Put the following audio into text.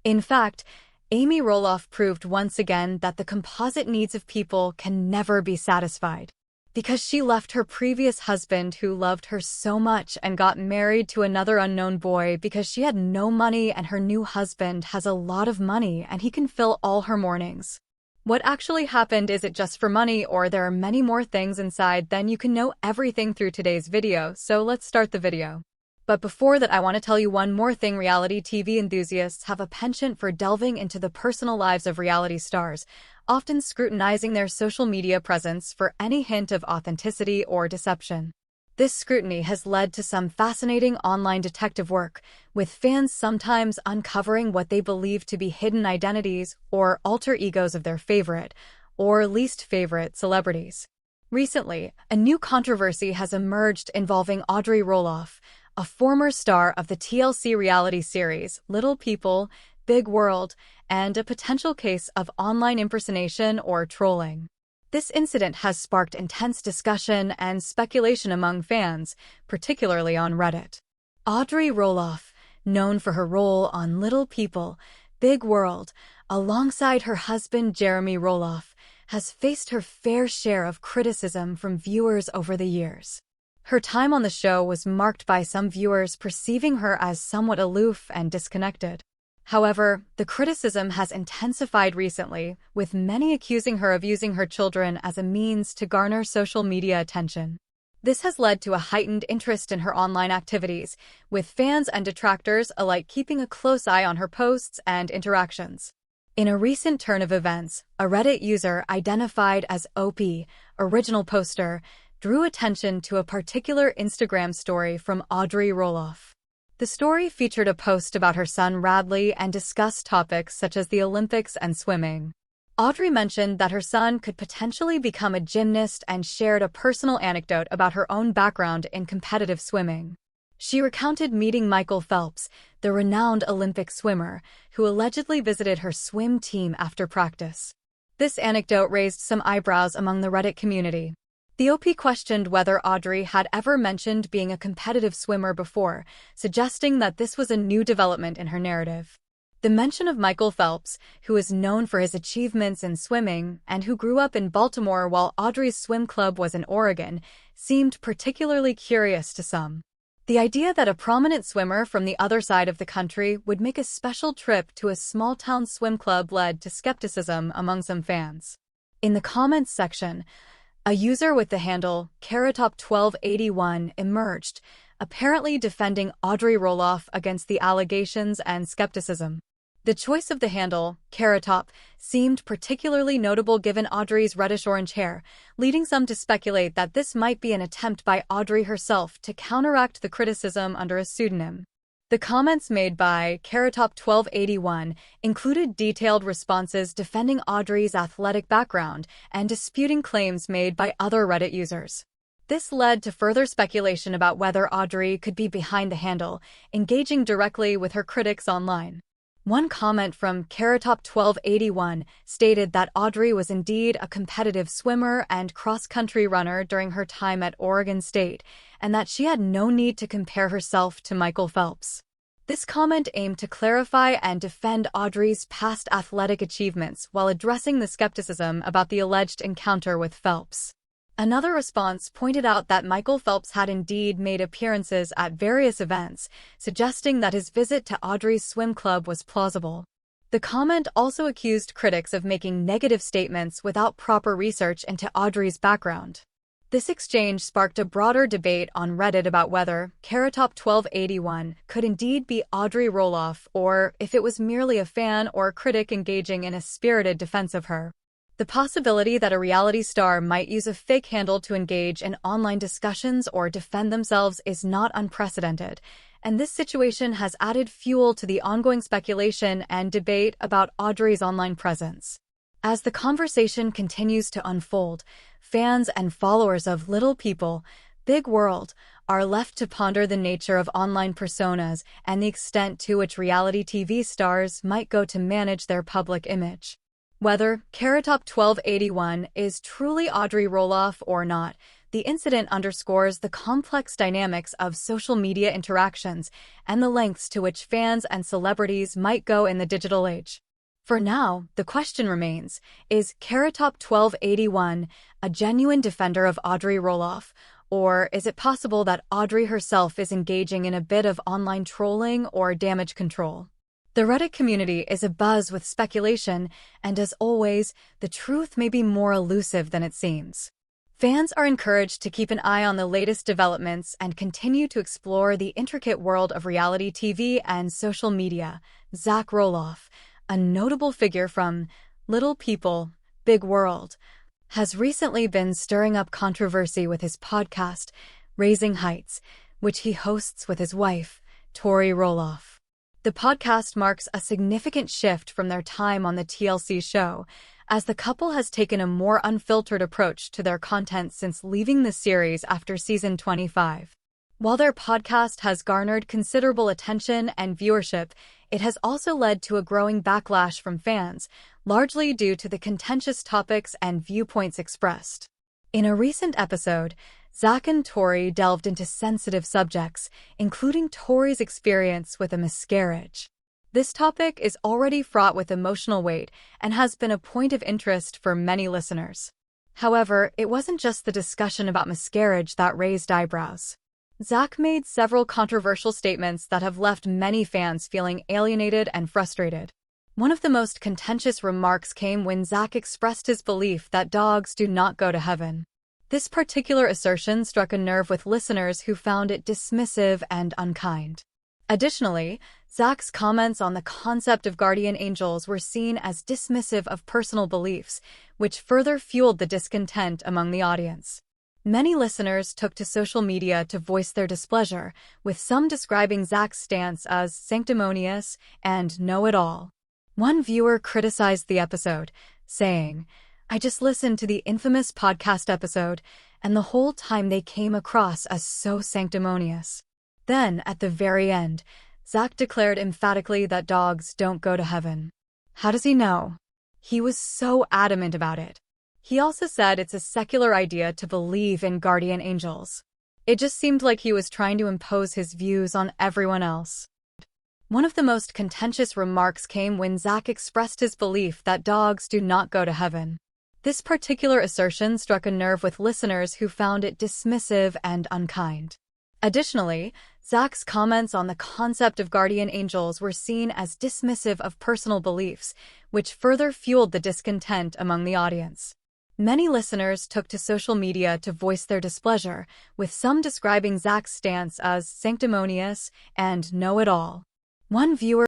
In fact, Amy Roloff proved once again that the composite needs of people can never be satisfied. Because she left her previous husband who loved her so much and got married to another unknown boy because she had no money and her new husband has a lot of money and he can fill all her mornings. What actually happened, is it just for money or there are many more things inside? Then you can know everything through today's video, so let's start the video. But before that, I want to tell you one more thing. Reality TV enthusiasts have a penchant for delving into the personal lives of reality stars, often scrutinizing their social media presence for any hint of authenticity or deception. This scrutiny has led to some fascinating online detective work, with fans sometimes uncovering what they believe to be hidden identities or alter egos of their favorite or least favorite celebrities. Recently, a new controversy has emerged involving Audrey Roloff, a former star of the TLC reality series Little People, Big World, and a potential case of online impersonation or trolling. This incident has sparked intense discussion and speculation among fans, particularly on Reddit. Audrey Roloff, known for her role on Little People, Big World, alongside her husband Jeremy Roloff, has faced her fair share of criticism from viewers over the years. Her time on the show was marked by some viewers perceiving her as somewhat aloof and disconnected. However, the criticism has intensified recently, with many accusing her of using her children as a means to garner social media attention. This has led to a heightened interest in her online activities, with fans and detractors alike keeping a close eye on her posts and interactions. In a recent turn of events, a Reddit user identified as OP, original poster, drew attention to a particular Instagram story from Audrey Roloff. The story featured a post about her son Radley and discussed topics such as the Olympics and swimming. Audrey mentioned that her son could potentially become a gymnast and shared a personal anecdote about her own background in competitive swimming. She recounted meeting Michael Phelps, the renowned Olympic swimmer, who allegedly visited her swim team after practice. This anecdote raised some eyebrows among the Reddit community. The OP questioned whether Audrey had ever mentioned being a competitive swimmer before, suggesting that this was a new development in her narrative. The mention of Michael Phelps, who is known for his achievements in swimming and who grew up in Baltimore while Audrey's swim club was in Oregon, seemed particularly curious to some. The idea that a prominent swimmer from the other side of the country would make a special trip to a small-town swim club led to skepticism among some fans. In the comments section, a user with the handle Carrotop1281 emerged, apparently defending Audrey Roloff against the allegations and skepticism. The choice of the handle, Carrotop, seemed particularly notable given Audrey's reddish-orange hair, leading some to speculate that this might be an attempt by Audrey herself to counteract the criticism under a pseudonym. The comments made by Carrotop1281 included detailed responses defending Audrey's athletic background and disputing claims made by other Reddit users. This led to further speculation about whether Audrey could be behind the handle, engaging directly with her critics online. One comment from Carrotop1281 stated that Audrey was indeed a competitive swimmer and cross-country runner during her time at Oregon State, and that she had no need to compare herself to Michael Phelps. This comment aimed to clarify and defend Audrey's past athletic achievements while addressing the skepticism about the alleged encounter with Phelps. Another response pointed out that Michael Phelps had indeed made appearances at various events, suggesting that his visit to Audrey's swim club was plausible. The comment also accused critics of making negative statements without proper research into Audrey's background. This exchange sparked a broader debate on Reddit about whether Carrotop1281 could indeed be Audrey Roloff or if it was merely a fan or critic engaging in a spirited defense of her. The possibility that a reality star might use a fake handle to engage in online discussions or defend themselves is not unprecedented, and this situation has added fuel to the ongoing speculation and debate about Audrey's online presence. As the conversation continues to unfold, fans and followers of Little People, Big World are left to ponder the nature of online personas and the extent to which reality TV stars might go to manage their public image. Whether Carrotop1281 is truly Audrey Roloff or not, the incident underscores the complex dynamics of social media interactions and the lengths to which fans and celebrities might go in the digital age. For now, the question remains, is Carrot Top 1281 a genuine defender of Audrey Roloff, or is it possible that Audrey herself is engaging in a bit of online trolling or damage control? The Reddit community is abuzz with speculation, and as always, the truth may be more elusive than it seems. Fans are encouraged to keep an eye on the latest developments and continue to explore the intricate world of reality TV and social media. Zach Roloff, a notable figure from Little People, Big World, has recently been stirring up controversy with his podcast, Raising Heights, which he hosts with his wife, Tori Roloff. The podcast marks a significant shift from their time on the TLC show, as the couple has taken a more unfiltered approach to their content since leaving the series after season 25. While their podcast has garnered considerable attention and viewership, it has also led to a growing backlash from fans, largely due to the contentious topics and viewpoints expressed. In a recent episode, Zach and Tori delved into sensitive subjects, including Tori's experience with a miscarriage. This topic is already fraught with emotional weight and has been a point of interest for many listeners. However, it wasn't just the discussion about miscarriage that raised eyebrows. Zach made several controversial statements that have left many fans feeling alienated and frustrated. One of the most contentious remarks came when Zach expressed his belief that dogs do not go to heaven. This particular assertion struck a nerve with listeners who found it dismissive and unkind. Additionally, Zach's comments on the concept of guardian angels were seen as dismissive of personal beliefs, which further fueled the discontent among the audience. Many listeners took to social media to voice their displeasure, with some describing Zach's stance as sanctimonious and know-it-all. One viewer criticized the episode, saying, "I just listened to the infamous podcast episode, and the whole time they came across as so sanctimonious." Then, at the very end, Zach declared emphatically that dogs don't go to heaven. How does he know? He was so adamant about it. He also said it's a secular idea to believe in guardian angels. It just seemed like he was trying to impose his views on everyone else. One of the most contentious remarks came when Zach expressed his belief that dogs do not go to heaven. This particular assertion struck a nerve with listeners who found it dismissive and unkind. Additionally, Zach's comments on the concept of guardian angels were seen as dismissive of personal beliefs, which further fueled the discontent among the audience. Many listeners took to social media to voice their displeasure, with some describing Zach's stance as sanctimonious and know-it-all. One viewer